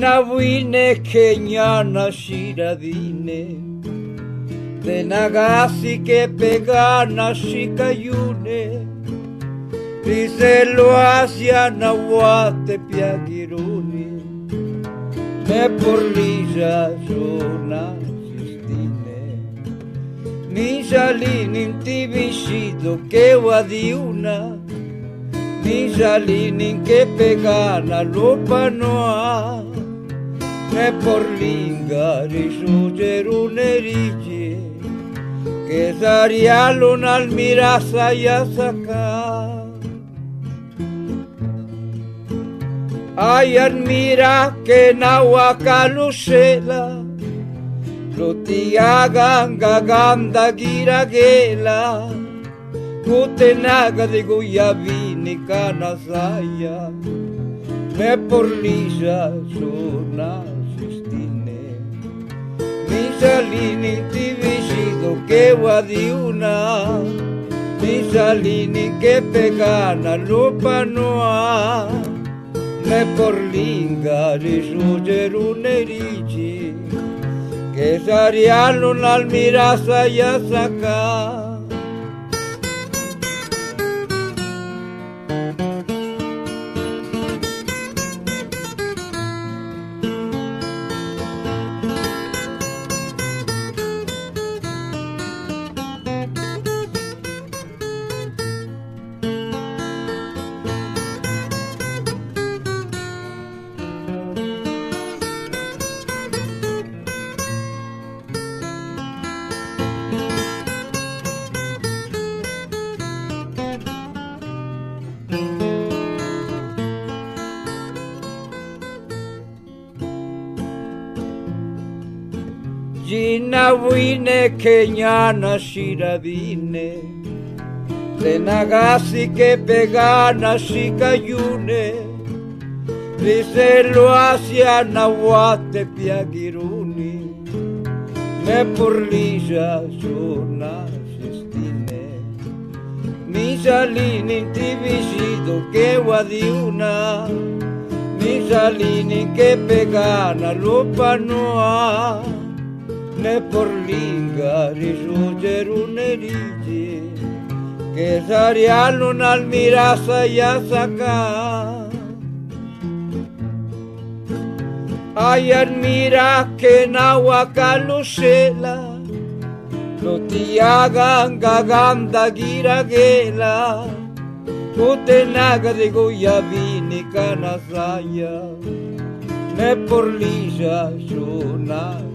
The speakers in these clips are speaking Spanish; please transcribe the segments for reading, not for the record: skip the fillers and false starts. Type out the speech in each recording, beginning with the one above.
Jinawine kenyana shiradine de Nagasi que pegana shikayune dice lo hacia nahuate piagiruni me por lilla zona sistine mi jalin intibishido que wadiuna mi jalin que pegana lo panoa me por lingar y sugeruneriche que sarialun al mirasa y a sacar. Ay, admira que nahuacalucela lo tiagan gaganda giragela kutenaga de guyavini canasaya me por lisa zona sistine mi salini divisido que guadiuna mi salini que pegana lo panoa me por lingar y sugerunerici que sarialun al mirasa y a sacar. Jinawine kenyana shiradine de Nagasi que pegana shikayune dice lo hacia nahuate piagiruni me por lilla zona sistine mi salin intibisido que guadiuna mi salin que pegana lo panoa me por lingar y sugerunerici que sarialun al mirasa y a sacar. Ay, admira que nahuacalucela lo tiagan gaganda giragela kutenaga de guyavini canasaya me por lisa zona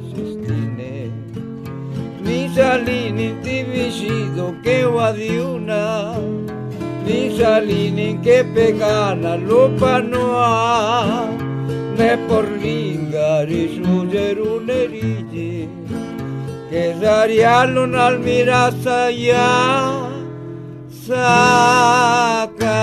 mi salin divisido que guadiuna mi salin que pegana lo panoa me por lingar y sugerunerici que sarialun al mirasa ya saca.